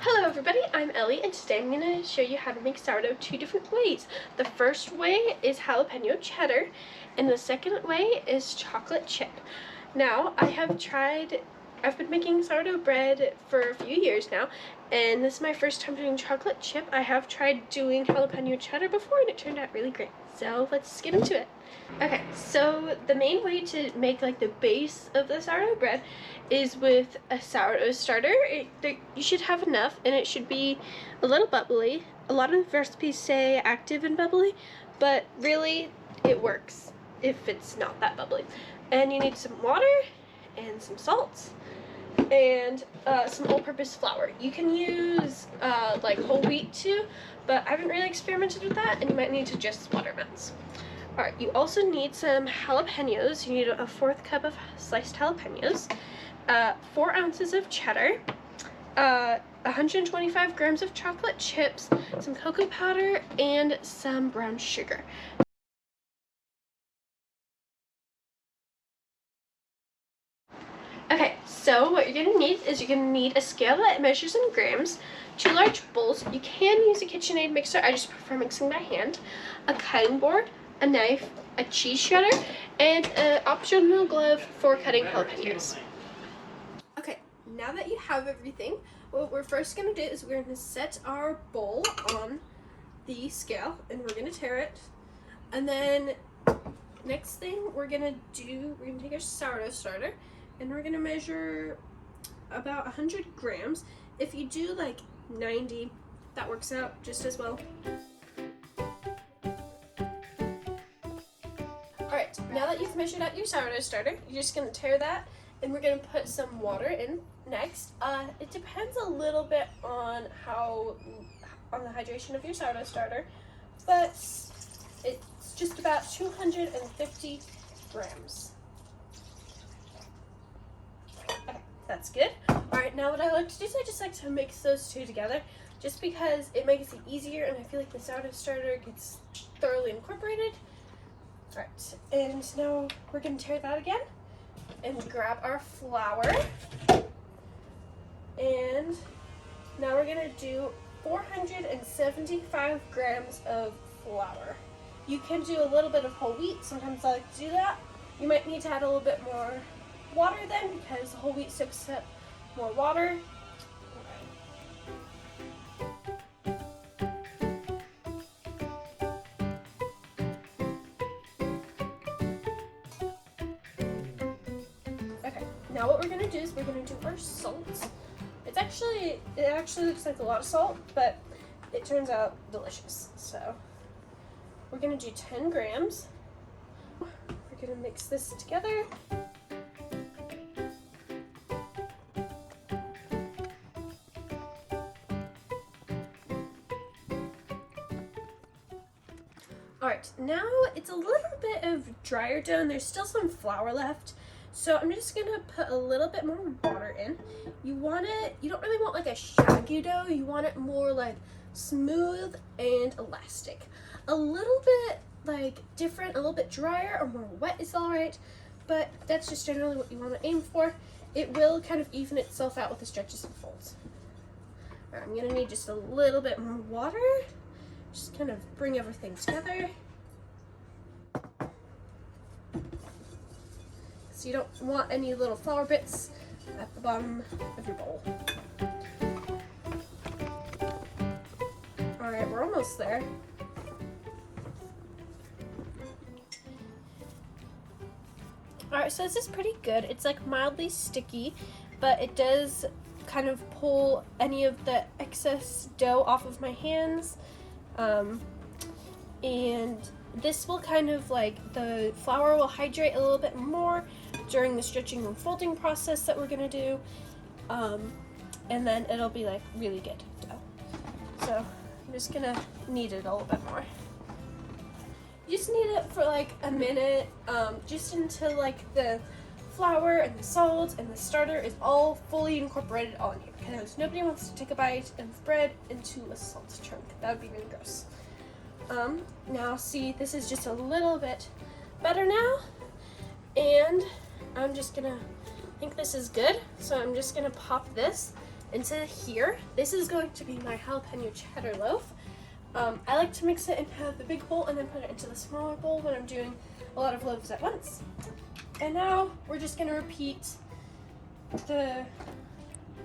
Hello everybody, I'm Ellie and today I'm going to show you how to make sourdough two different ways. The first way is jalapeno cheddar and the second way is chocolate chip. Now I've been making sourdough bread for a few years now and this is my first time doing chocolate chip. I have tried doing jalapeno cheddar before and it turned out really great. So let's get into it. Okay, so the main way to make like the base of the sourdough bread is with a sourdough starter. You should have enough and it should be a little bubbly. A lot of recipes say active and bubbly, but really it works if it's not that bubbly. And you need some water and some salt and some all-purpose flour. You can use like whole wheat too, but I haven't really experimented with that and you might need to adjust water amounts. Alright, you also need some jalapenos. You need a 1/4 cup of sliced jalapenos, 4 ounces of cheddar, 125 grams of chocolate chips, some cocoa powder, and some brown sugar. Okay, so what you're going to need is you're going to need a scale that measures in grams, 2 large bowls. You can use a KitchenAid mixer, I just prefer mixing by hand, a cutting board, a knife, a cheese shredder, and an optional glove for cutting jalapenos. Okay, now that you have everything, what we're first going to do is we're going to set our bowl on the scale and we're going to tare it. And then next thing we're going to take our sourdough starter and we're going to measure about 100 grams. If you do like 90, that works out just as well. Alright, now that you've measured out your sourdough starter, you're just going to tare that and we're going to put some water in next. It depends a little bit on the hydration of your sourdough starter, but it's just about 250 grams. Okay, that's good. Alright, now what I like to do is I just like to mix those two together just because it makes it easier and I feel like the sourdough starter gets thoroughly incorporated. Alright, and now we're going to tare that again and grab our flour. And now we're going to do 475 grams of flour. You can do a little bit of whole wheat. Sometimes I like to do that. You might need to add a little bit more water then because whole wheat soaks up more water. Now what we're going to do is we're going to do our salt. It actually looks like a lot of salt, but it turns out delicious. So we're going to do 10 grams. We're going to mix this together. Alright, now it's a little bit of drier dough and there's still some flour left. So I'm just gonna put a little bit more water in. You don't really want like a shaggy dough, you want it more like smooth and elastic. A little bit like different, a little bit drier or more wet is alright, but that's just generally what you want to aim for. It will kind of even itself out with the stretches and folds. Alright, I'm gonna need just a little bit more water. Just kind of bring everything together. So you don't want any little flour bits at the bottom of your bowl. Alright, we're almost there. Alright, so this is pretty good. It's like mildly sticky, but it does kind of pull any of the excess dough off of my hands. And this will kind of like, the flour will hydrate a little bit more during the stretching and folding process that we're going to do. And then it'll be like really good dough. So I'm just going to knead it a little bit more. You just knead it for like a minute, just until like the flour and the salt and the starter is all fully incorporated all in here, because nobody wants to take a bite of bread into a salt chunk. That would be really gross. Now see, this is just a little bit better now, and I think this is good, so I'm just gonna pop this into here. This is going to be my jalapeno cheddar loaf. I like to mix it into the big bowl and then put it into the smaller bowl when I'm doing a lot of loaves at once. And now we're just going to repeat the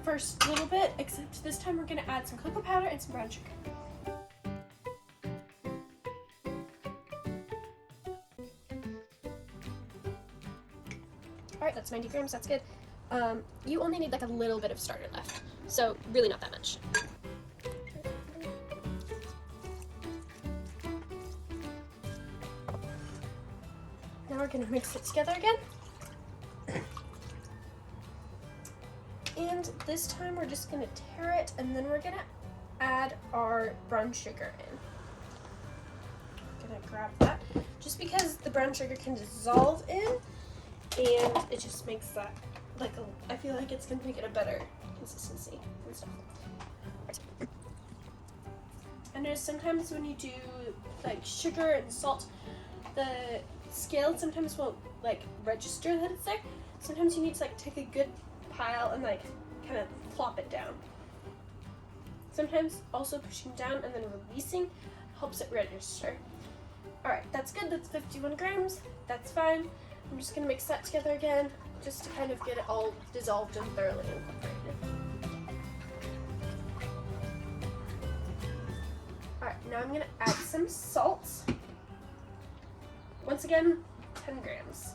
first little bit, except this time we're going to add some cocoa powder and some brown sugar. Alright, that's 90 grams, that's good. You only need like a little bit of starter left, so really not that much. Now we're going to mix it together again. And this time we're just going to tear it, and then we're going to add our brown sugar in. I'm going to grab that, just because the brown sugar can dissolve in, and it just makes that, like, I feel like it's going to make it a better consistency and stuff. And there's sometimes when you do, like, sugar and salt, the scale sometimes won't, like, register that it's there. Sometimes you need to, like, take a good pile and, like, kind of plop it down. Sometimes also pushing down and then releasing helps it register. Alright, that's good. That's 51 grams. That's fine. I'm just going to mix that together again, just to kind of get it all dissolved and thoroughly incorporated. Alright, now I'm going to add some salt. Once again, 10 grams.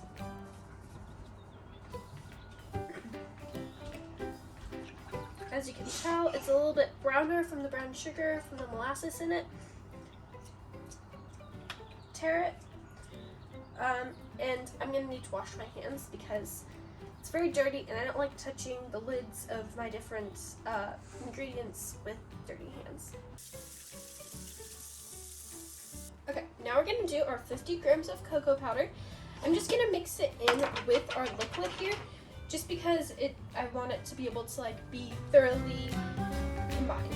As you can tell, it's a little bit browner from the brown sugar, from the molasses in it. Tear it. And I'm going to need to wash my hands because it's very dirty and I don't like touching the lids of my different ingredients with dirty hands. Okay, now we're going to do our 50 grams of cocoa powder. I'm just going to mix it in with our liquid here, just because I want it to be able to, like, be thoroughly combined.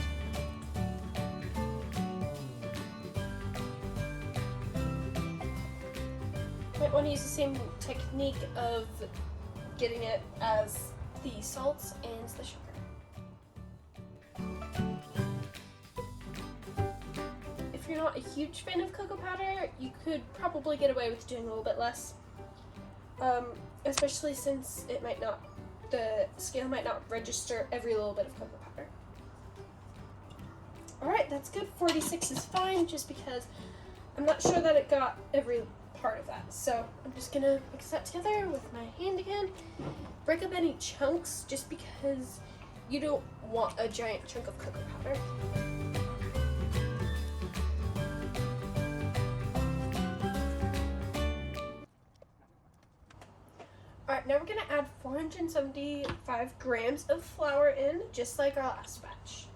Might want to use the same technique of getting it as the salts and the sugar. If you're not a huge fan of cocoa powder, you could probably get away with doing a little bit less, especially since the scale might not register every little bit of cocoa powder. Alright, that's good. 46 is fine, just because I'm not sure that it got every part of that. So I'm just gonna mix that together with my hand again. Break up any chunks, just because you don't want a giant chunk of cocoa powder. Alright, now we're going to add 475 grams of flour in, just like our last batch.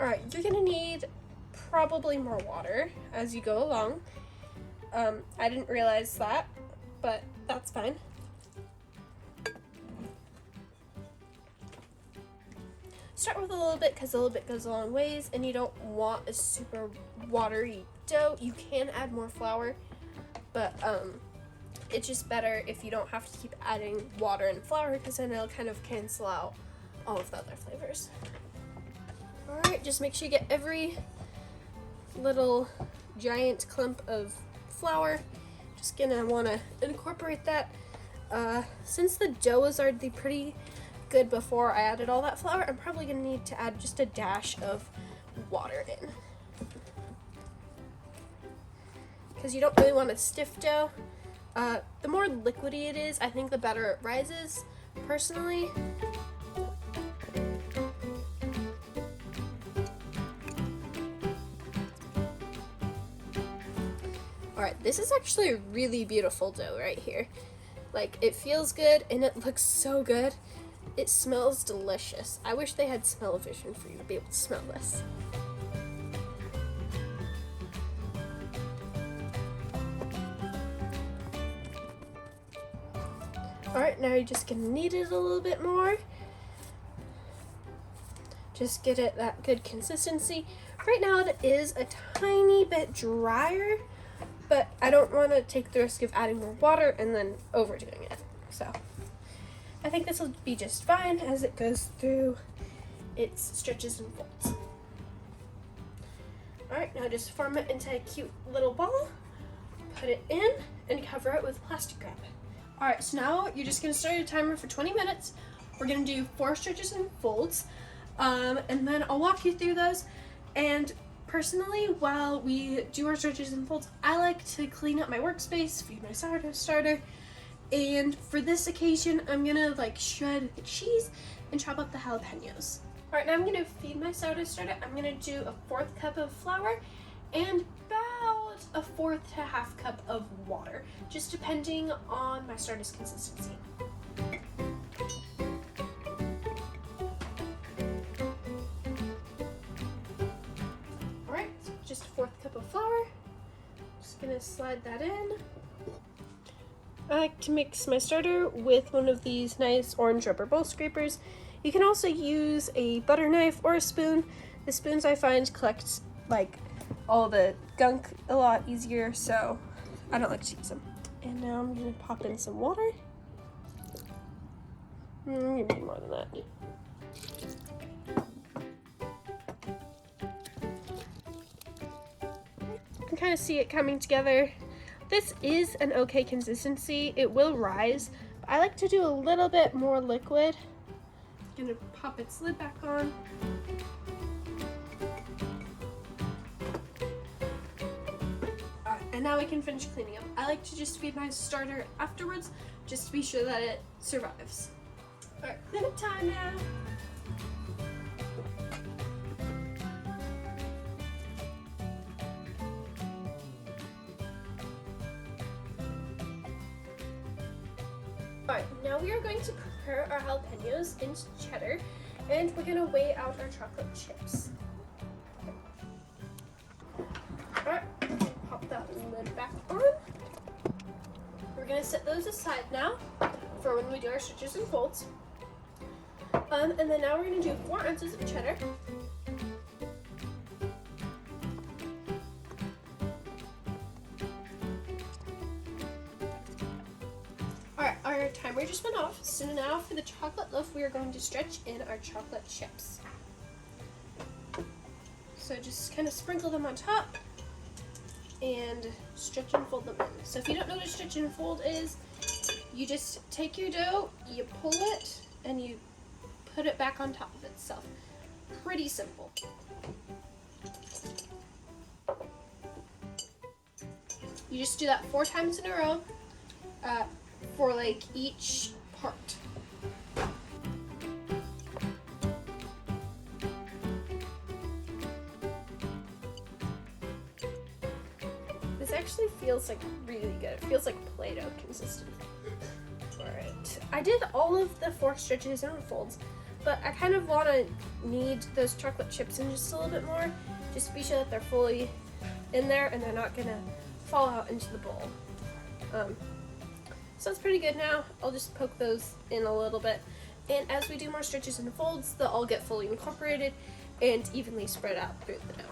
Alright, you're going to need probably more water as you go along. I didn't realize that, but that's fine. Start with a little bit because a little bit goes a long ways, and you don't want a super watery dough. You can add more flour, but it's just better if you don't have to keep adding water and flour, because then it'll kind of cancel out all of the other flavors. Alright, just make sure you get every little giant clump of flour. Just gonna want to incorporate that. Since the dough was already pretty good before I added all that flour, I'm probably going to need to add just a dash of water in, because you don't really want a stiff dough. The more liquidy it is, I think the better it rises, personally. Alright, this is actually a really beautiful dough right here. Like, it feels good and it looks so good. It smells delicious. I wish they had smell-o-vision for you to be able to smell this. Alright, now you're just gonna knead it a little bit more. Just get it that good consistency. Right now it is a tiny bit drier, but I don't want to take the risk of adding more water and then overdoing it. So I think this will be just fine as it goes through its stretches and folds. Alright, now just form it into a cute little ball, put it in, and cover it with plastic wrap. Alright, so now you're just going to start your timer for 20 minutes. We're going to do 4 stretches and folds, and then I'll walk you through those. And personally, while we do our stretches and folds, I like to clean up my workspace, feed my sourdough starter, and for this occasion, I'm going to shred the cheese and chop up the jalapenos. Alright, now I'm going to feed my sourdough starter. I'm going to do a 1/4 cup of flour and about a 1/4 to 1/2 cup of water, just depending on my starter's consistency. Alright, so just a 1/4 cup of flour. Just going to slide that in. I like to mix my starter with one of these nice orange rubber bowl scrapers. You can also use a butter knife or a spoon. The spoons I find collect all the gunk a lot easier, so I don't like to use them. And now I'm going to pop in some water. You need more than that. You can kind of see it coming together. This is an okay consistency. It will rise, but I like to do a little bit more liquid. I'm gonna pop its lid back on. And now we can finish cleaning up. I like to just feed my starter afterwards, just to be sure that it survives. Alright, cleanup time now. Alright, now we are going to prepare our jalapenos into cheddar, and we're going to weigh out our chocolate chips. Alright, pop that lid back on. We're going to set those aside now for when we do our stretches and folds. And then now we're going to do 4 ounces of cheddar. Alright, our timer just went off, so now for the chocolate loaf we are going to stretch in our chocolate chips. So just kind of sprinkle them on top and stretch and fold them in. So if you don't know what a stretch and fold is, you just take your dough, you pull it, and you put it back on top of itself. Pretty simple. You just do that 4 times in a row for each part. This actually feels really good. It feels like Play-Doh consistent. Alright, I did all of the 4 stretches and folds, but I kind of want to knead those chocolate chips in just a little bit more, just to be sure that they're fully in there and they're not going to fall out into the bowl. So it's pretty good now. I'll just poke those in a little bit, and as we do more stretches and folds, they'll all get fully incorporated and evenly spread out through the dough.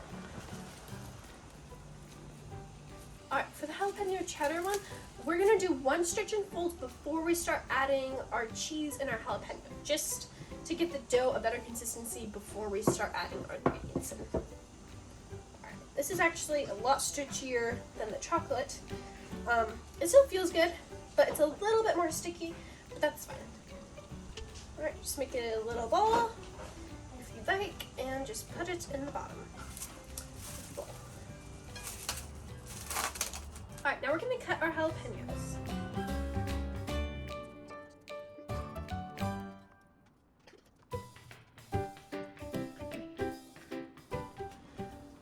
Alright, for the jalapeno cheddar one, we're going to do 1 stretch and fold before we start adding our cheese and our jalapeno, just to get the dough a better consistency before we start adding our ingredients in. Alright, this is actually a lot stretchier than the chocolate. It still feels good, but it's a little bit more sticky, but that's fine. Alright, just make it a little ball, if you like, and just put it in the bottom of the bowl. Alright, now we're going to cut our jalapenos.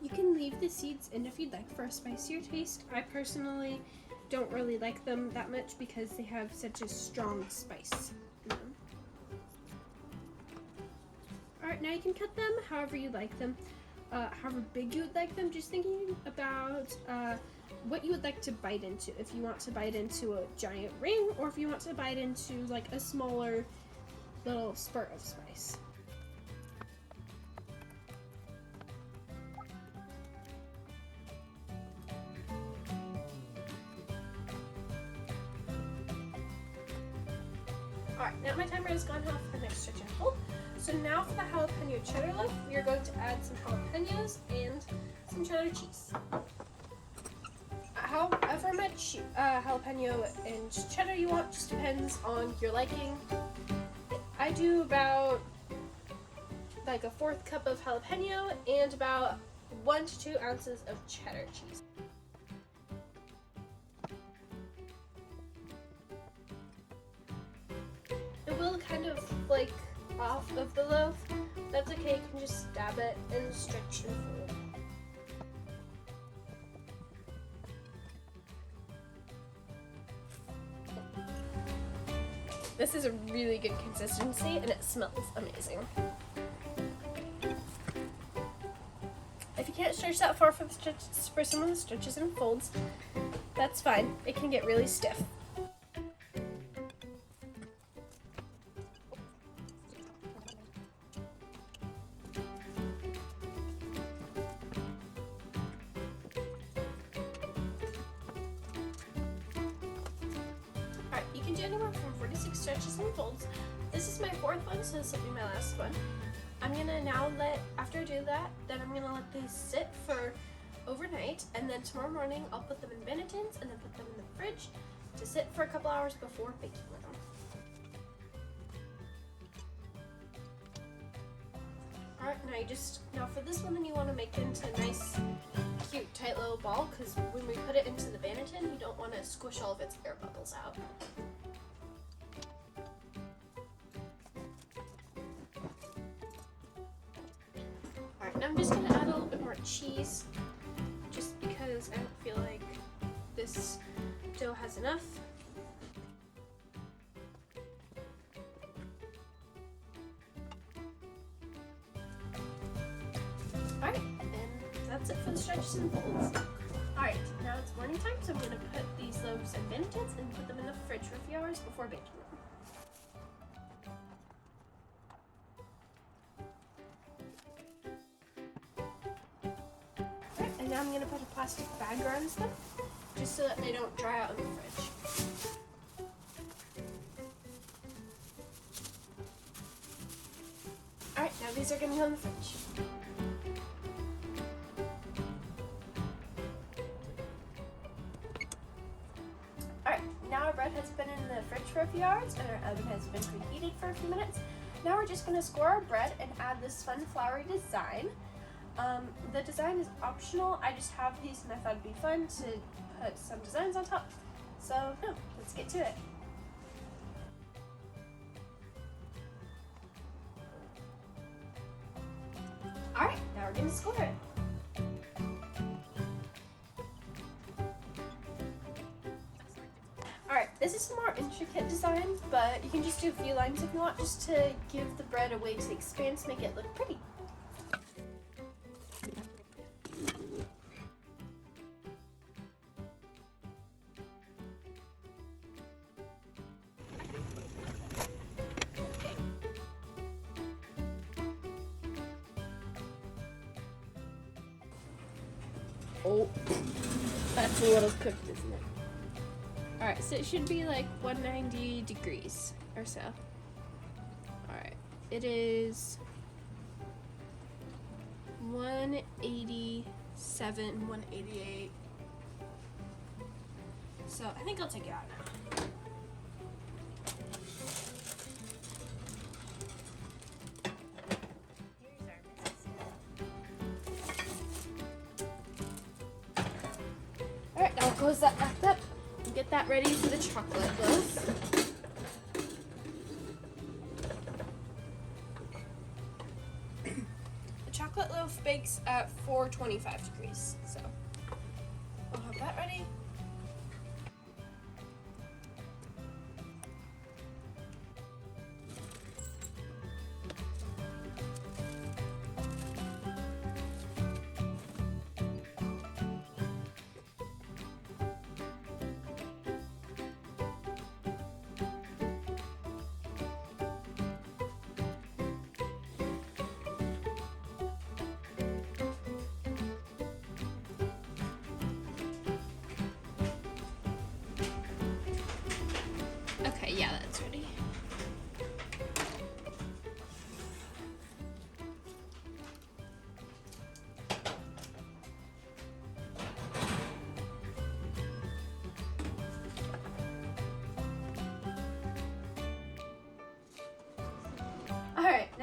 You can leave the seeds in if you'd like for a spicier taste. I personally don't really like them that much because they have such a strong spice in them. Alright, now you can cut them however you like them, however big you would like them, just thinking about what you would like to bite into. If you want to bite into a giant ring, or if you want to bite into a smaller little spurt of spice. Alright, now my timer has gone off for the next stretch and fold. So now for the jalapeno cheddar loaf, we are going to add some jalapenos and some cheddar cheese. However much jalapeno and cheddar you want, just depends on your liking. I do about like a 1/4 cup of jalapeno and about 1 to 2 ounces of cheddar cheese. It will kind of flake off of the loaf. That's okay, you can just stab it and stretch and fold. This is a really good consistency and it smells amazing. If you can't stretch that far for some of the stretches and folds, that's fine. It can get really stiff. You can do anywhere from 4 to 6 stretches and folds. This is my 4th one, so this will be my last one. I'm gonna now after I do that, then I'm gonna let these sit for overnight, and then tomorrow morning I'll put them in banetons and then put them in the fridge to sit for a couple hours before baking them. Alright, now for this one, then you want to make it into a nice, cute, tight little ball, because when we put it into the baneton, you don't want to squish all of its air bubbles out. Alright, now I'm just going to add a little bit more cheese, just because I don't feel like this dough has enough. Alright, and that's it for the stretches and folds. Alright, now it's morning time, so I'm going to put these loaves in banetons and put them in the fridge for a few hours before baking them. Alright, and now I'm going to put a plastic bag around them, just so that they don't dry out in the fridge. Alright, now these are going to go in the fridge. Now our bread has been in the fridge for a few hours and our oven has been preheated for a few minutes. Now we're just going to score our bread and add this fun flowery design. The design is optional. I just have these and I thought it'd be fun to put some designs on top. So let's get to it. Alright, now we're going to score it. Alright, this is a more intricate design, but you can just do a few lines if you want, just to give the bread a way to expand to make it look pretty. Oh, that's a little cooked, isn't it? Alright, so it should be like 190 degrees or so. Alright, it is 187, 188. So I think I'll take it out now. Alright, now I'll close that back up. Get that ready for the chocolate loaf. The chocolate loaf bakes at 425 degrees, so I'll have that ready.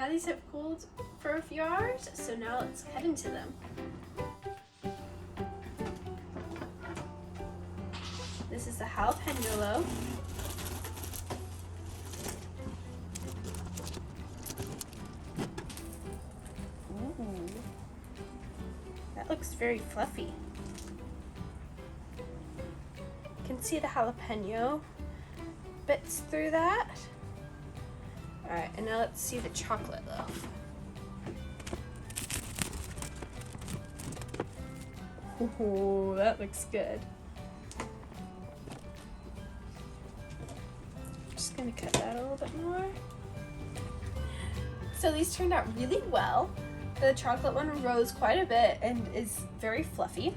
now these have cooled for a few hours, so now let's cut into them. This is the jalapeno loaf. Ooh, that looks very fluffy. You can see the jalapeno bits through that. Alright, and now let's see the chocolate loaf. Ooh, that looks good. Just gonna cut that a little bit more. So these turned out really well. The chocolate one rose quite a bit and is very fluffy.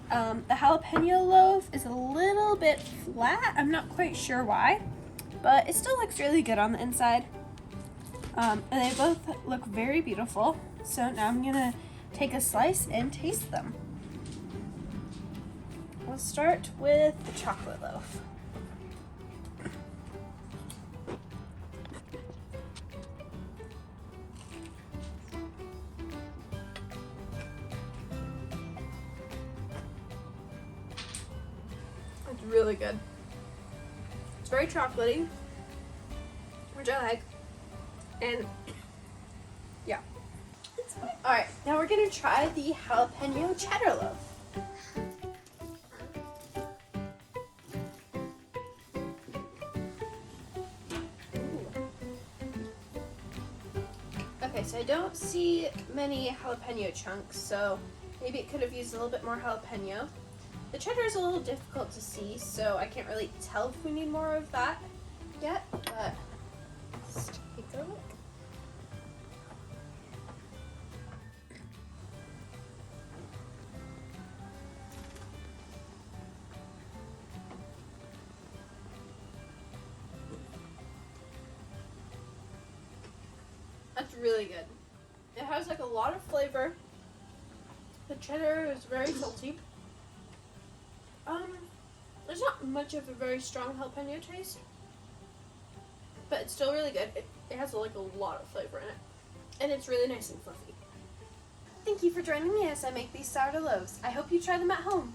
The jalapeno loaf is a little bit flat. I'm not quite sure why, but it still looks really good on the inside. And they both look very beautiful. So now I'm gonna take a slice and taste them. We'll start with the chocolate loaf. It's really good. It's very chocolatey, which I like. And yeah. Alright, now we're gonna try the jalapeno cheddar loaf. Okay, so I don't see many jalapeno chunks, so maybe it could have used a little bit more jalapeno. The cheddar is a little difficult to see, so I can't really tell if we need more of that yet, but let's take a look. That's really good. It has like a lot of flavor. The cheddar is very salty. There's not much of a very strong jalapeno taste, but it's still really good. It has like a lot of flavor in it, and it's really nice and fluffy. Thank you for joining me as I make these sourdough loaves. I hope you try them at home.